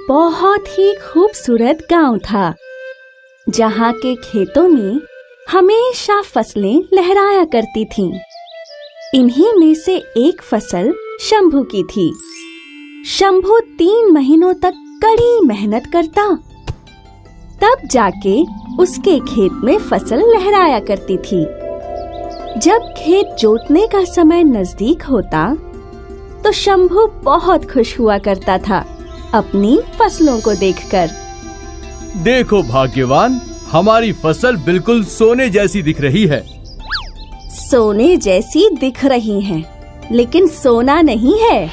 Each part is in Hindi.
बहुत ही खूबसूरत गांव था, जहां के खेतों में हमेशा फसलें लहराया करती थीं। इन्हीं में से एक फसल शंभू की थी। शंभू 3 महीनों तक कड़ी मेहनत करता, तब जाके उसके खेत में फसल लहराया करती थी। जब खेत जोतने का समय नजदीक होता, तो शंभू बहुत खुश हुआ करता था अपनी फसलों को देखकर। देखो भाग्यवान, हमारी फसल बिल्कुल सोने जैसी दिख रही है। सोने जैसी दिख रही है, लेकिन सोना नहीं है।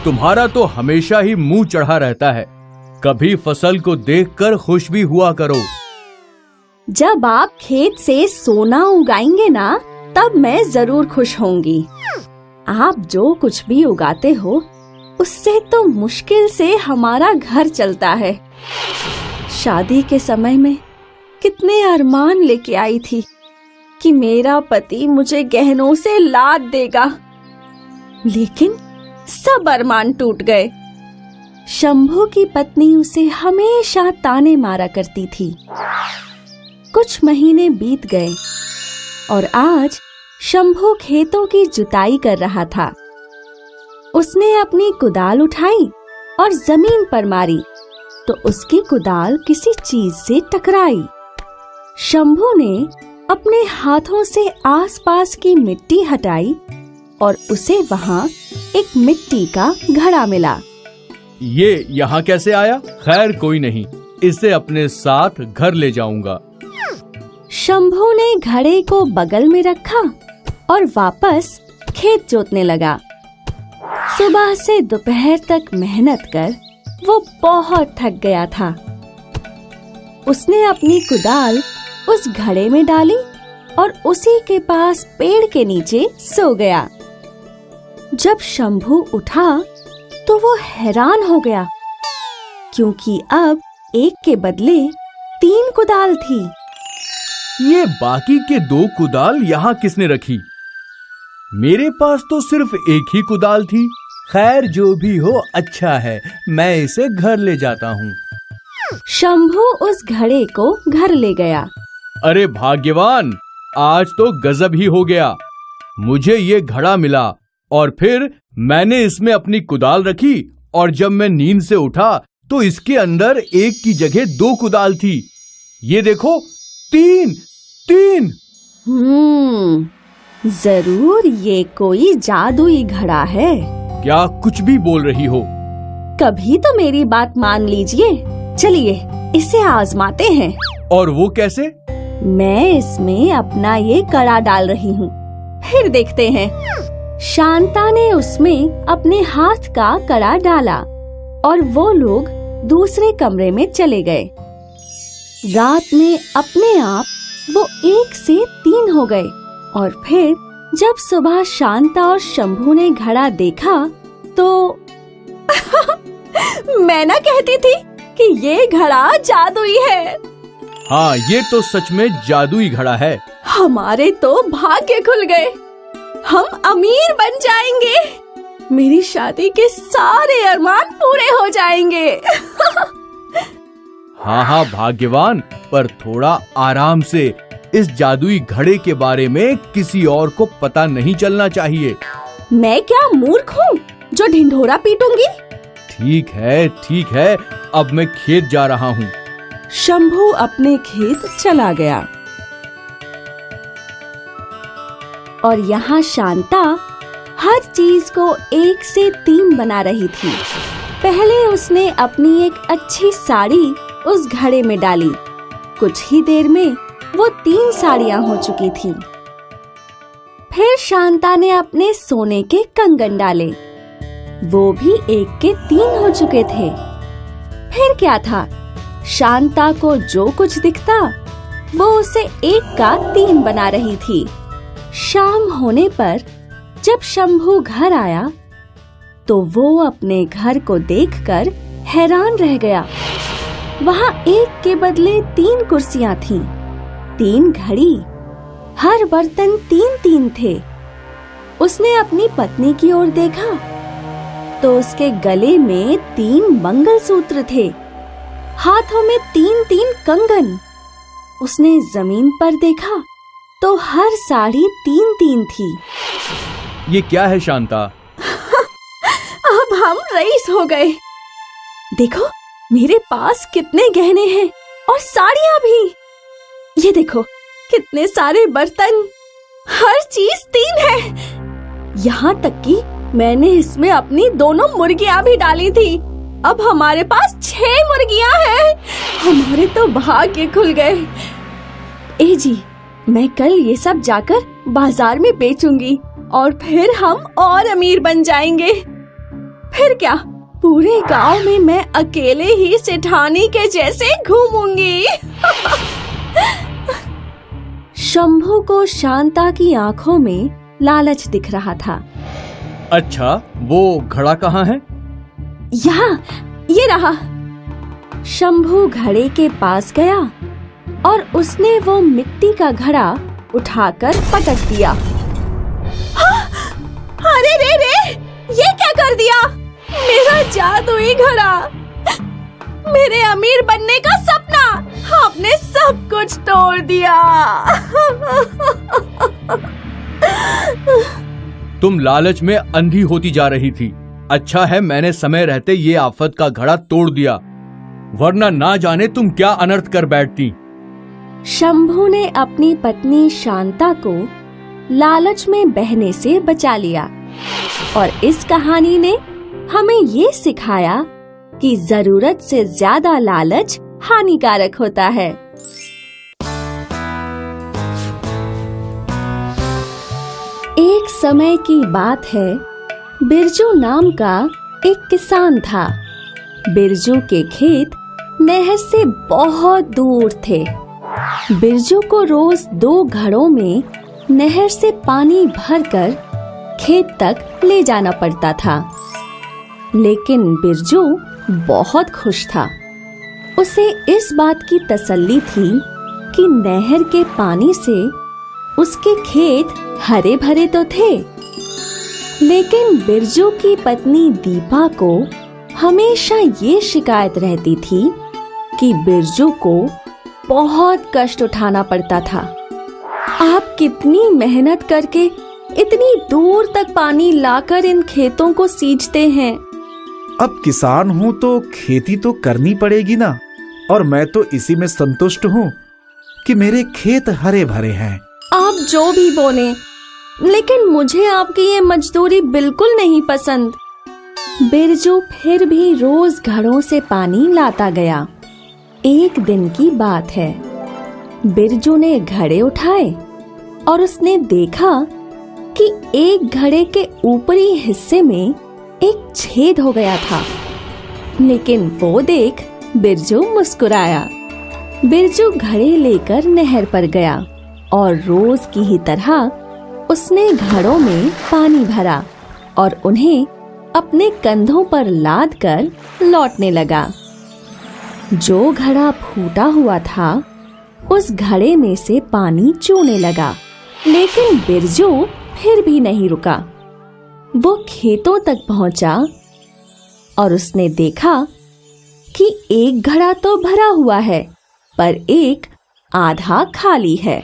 तुम्हारा तो हमेशा ही मुंह चढ़ा रहता है। कभी फसल को देखकर खुश भी हुआ करो। जब आप खेत से सोना उगाएंगे ना, तब मैं जरूर खुश होंगी। आप जो कुछ भी उगाते हो, उससे तो मुश्किल से हमारा घर चलता है। शादी के समय में कितने अरमान लेके आई थी कि मेरा पति मुझे गहनों से लाद देगा, लेकिन सब अरमान टूट गए। शंभू की पत्नी उसे हमेशा ताने मारा करती थी। कुछ महीने बीत गए और आज शंभू खेतों की जुताई कर रहा था। उसने अपनी कुदाल उठाई और जमीन पर मारी, तो उसकी कुदाल किसी चीज से टकराई। शंभू ने अपने हाथों से आसपास की मिट्टी हटाई और उसे वहां एक मिट्टी का घड़ा मिला। ये यहाँ कैसे आया? खैर कोई नहीं, इसे अपने साथ घर ले जाऊंगा। शंभू ने घड़े को बगल में रखा और वापस खेत जोतने लगा। सुबह से दोपहर तक मेहनत कर वो बहुत थक गया था। उसने अपनी कुदाल उस घड़े में डाली और उसी के पास पेड़ के नीचे सो गया। जब शंभू उठा तो वो हैरान हो गया, क्योंकि अब एक के बदले 3 कुदाल थी। ये बाकी के 2 कुदाल यहाँ किसने रखी? मेरे पास तो सिर्फ एक ही कुदाल थी। खैर जो भी हो, अच्छा है, मैं इसे घर ले जाता हूँ। शंभू उस घड़े को घर ले गया। अरे भाग्यवान, आज तो गजब ही हो गया। मुझे ये घड़ा मिला और फिर मैंने इसमें अपनी कुदाल रखी, और जब मैं नींद से उठा तो इसके अंदर एक की जगह 2 कुदाल थी। ये देखो, 3। जरूर ये कोई जादुई घड़ा है। क्या कुछ भी बोल रही हो? कभी तो मेरी बात मान लीजिए। चलिए इसे आजमाते हैं। और वो कैसे? मैं इसमें अपना ये कड़ा डाल रही हूँ, फिर देखते हैं। शांता ने उसमें अपने हाथ का कड़ा डाला और वो लोग दूसरे कमरे में चले गए। रात में अपने आप वो 1 से 3 हो गए, और फिर जब सुबह शांता और शंभू ने घड़ा देखा तो मैं ना कहती थी कि ये घड़ा जादुई है। हाँ, ये तो सच में जादुई घड़ा है। हमारे तो भाग्य खुल गए। हम अमीर बन जाएंगे। मेरी शादी के सारे अरमान पूरे हो जाएंगे। हाँ भाग्यवान, पर थोड़ा आराम से। इस जादुई घड़े के बारे में किसी और को पता नहीं चलना चाहिए। मैं क्या मूर्ख हूँ जो ढिंढोरा पीटूंगी? ठीक है, अब मैं खेत जा रहा हूँ। शंभू अपने खेत चला गया और यहाँ शांता हर चीज को 1 से 3 बना रही थी। पहले उसने अपनी एक अच्छी साड़ी उस घड़े में डाली। कुछ ही देर में वो 3 साड़ियाँ हो चुकी थी। फिर शांता ने अपने सोने के कंगन डाले, वो भी 1 के 3 हो चुके थे। फिर क्या था, शांता को जो कुछ दिखता वो उसे 1 का 3 बना रही थी। शाम होने पर जब शंभू घर आया तो वो अपने घर को देखकर हैरान रह गया। वहाँ 1 के बदले 3 कुर्सियाँ थीं, 3 घड़ी, हर बर्तन 3-3 थे। उसने अपनी पत्नी की ओर देखा तो उसके गले में 3 मंगलसूत्र थे, हाथों में 3-3 कंगन। उसने जमीन पर देखा तो हर साड़ी 3-3 थी। ये क्या है शांता? अब हम रईस हो गए। देखो मेरे पास कितने गहने हैं और साड़ियां भी। ये देखो कितने सारे बर्तन, हर चीज 3 है। यहाँ तक कि मैंने इसमें अपनी 2 मुर्गियां भी डाली थी। अब हमारे पास 6 मुर्गियां हैं। हमारे तो भाग्य खुल गए। ए जी, मैं कल ये सब जाकर बाजार में बेचूंगी और फिर हम और अमीर बन जाएंगे। फिर क्या, पूरे गांव में मैं अकेले ही सेठानी के जैसे घूमूंगी। शंभू को शांता की आंखों में लालच दिख रहा था। अच्छा, वो घड़ा कहाँ है? यहाँ, ये रहा। शंभू घड़े के पास गया और उसने वो मिट्टी का घड़ा उठाकर पटक दिया। अरे रे रे, ये क्या कर दिया? मेरा जादुई घड़ा, मेरे अमीर बनने का सपना, आपने सब कुछ तोड़ दिया। तुम लालच में अंधी होती जा रही थी। अच्छा है मैंने समय रहते ये आफत का घड़ा तोड़ दिया, वरना ना जाने तुम क्या अनर्थ कर बैठती। शंभू ने अपनी पत्नी शांता को लालच में बहने से बचा लिया और इस कहानी ने हमें ये सिखाया कि जरूरत से ज्यादा लालच हानिकारक होता है। एक समय की बात है, बिरजू नाम का एक किसान था। बिरजू के खेत नहर से बहुत दूर थे। बिरजू को रोज 2 घड़ों में नहर से पानी भरकर खेत तक ले जाना पड़ता था। लेकिन बिरजू बहुत खुश था। उसे इस बात की तसल्ली थी कि नहर के पानी से उसके खेत हरे भरे तो थे। लेकिन बिरजू की पत्नी दीपा को हमेशा ये शिकायत रहती थी कि बिरजू को बहुत कष्ट उठाना पड़ता था। आप कितनी मेहनत करके इतनी दूर तक पानी लाकर इन खेतों को सींचते हैं। अब किसान हूँ तो खेती तो करनी पड़ेगी ना, और मैं तो इसी में संतुष्ट हूँ कि मेरे खेत हरे भरे हैं। आप जो भी बोले, लेकिन मुझे आपकी ये मजदूरी बिल्कुल नहीं पसंद। बिरजू फिर भी रोज घड़ों से पानी लाता गया। एक दिन की बात है, बिरजू ने घड़े उठाए और उसने देखा कि एक घड़े के ऊपरी हिस्से में एक छेद हो गया था। लेकिन वो देख बिरजू मुस्कुराया। बिरजू घड़े लेकर नहर पर गया और रोज की ही तरह उसने घड़ों में पानी भरा और उन्हें अपने कंधों पर लाद कर लौटने लगा। जो घड़ा फूटा हुआ था उस घड़े में से पानी चूने लगा, लेकिन बिरजू फिर भी नहीं रुका। वो खेतों तक पहुंचा और उसने देखा कि एक घड़ा तो भरा हुआ है पर एक आधा खाली है।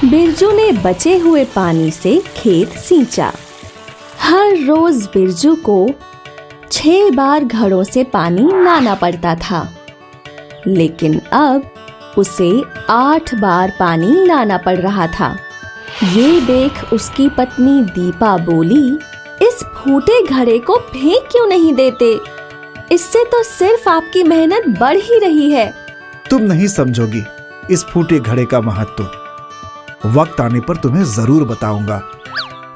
बिरजू ने बचे हुए पानी से खेत सींचा। हर रोज बिरजू को 6 बार घड़ों से पानी लाना पड़ता था, लेकिन अब उसे 8 बार पानी लाना पड़ रहा था। ये देख उसकी पत्नी दीपा बोली, इस फूटे घड़े को फेंक क्यों नहीं देते? इससे तो सिर्फ आपकी मेहनत बढ़ ही रही है। तुम नहीं समझोगी इस फूटे घड़े का महत्व। वक्त आने पर तुम्हें जरूर बताऊंगा।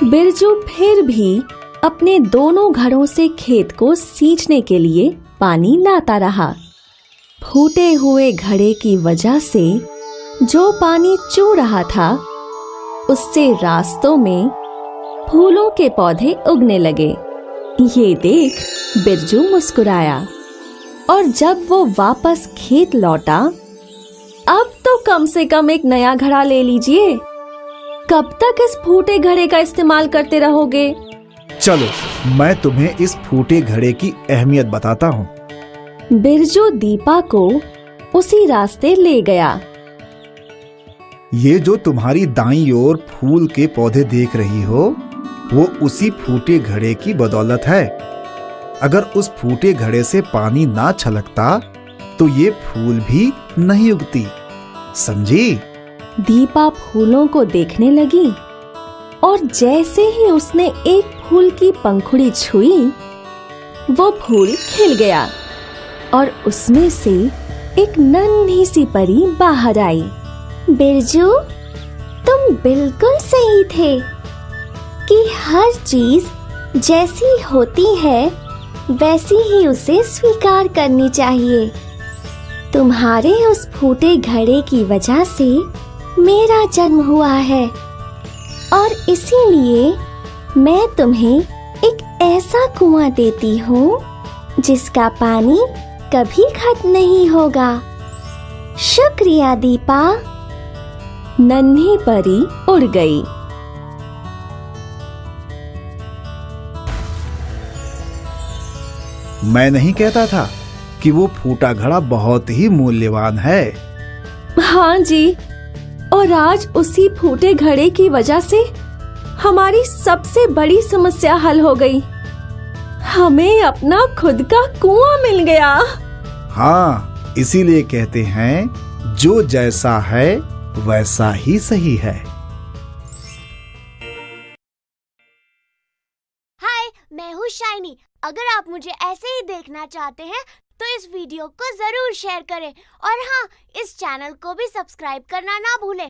बिरजू फिर भी अपने दोनों घड़ों से खेत को सींचने के लिए पानी लाता रहा। फूटे हुए घड़े की वजह से जो पानी चू रहा था उससे रास्तों में फूलों के पौधे उगने लगे। ये देख बिरजू मुस्कुराया और जब वो वापस खेत लौटा, अब तो कम से कम एक नया घड़ा ले लीजिए। कब तक इस फूटे घड़े का इस्तेमाल करते रहोगे? चलो मैं तुम्हें इस फूटे घड़े की अहमियत बताता हूँ। बिरजू दीपा को उसी रास्ते ले गया। ये जो तुम्हारी दाईं ओर फूल के पौधे देख रही हो, वो उसी फूटे घड़े की बदौलत है। अगर उस फूटे घड़े से पानी ना छलकता तो ये फूल भी नहीं उगती, समझी? दीपा फूलों को देखने लगी और जैसे ही उसने एक फूल की पंखुड़ी छुई, वो फूल खिल गया और उसमें से एक नन्ही सी परी बाहर आई। बिरजू, तुम बिल्कुल सही थे कि हर चीज जैसी होती है वैसी ही उसे स्वीकार करनी चाहिए। तुम्हारे उस फूटे घड़े की वजह से मेरा जन्म हुआ है और इसीलिए मैं तुम्हें एक ऐसा कुआं देती हूँ जिसका पानी कभी खत्म नहीं होगा। शुक्रिया दीपा। नन्ही परी उड़ गई। मैं नहीं कहता था कि वो फूटा घड़ा बहुत ही मूल्यवान है। हाँ जी, और आज उसी फूटे घड़े की वजह से हमारी सबसे बड़ी समस्या हल हो गई। हमें अपना खुद का कुआं मिल गया। हाँ, इसीलिए कहते हैं जो जैसा है वैसा ही सही है। हाय, मैं हूँ शाइनी। अगर आप मुझे ऐसे ही देखना चाहते हैं तो इस वीडियो को जरूर शेयर करें और हाँ, इस चैनल को भी सब्सक्राइब करना ना भूलें।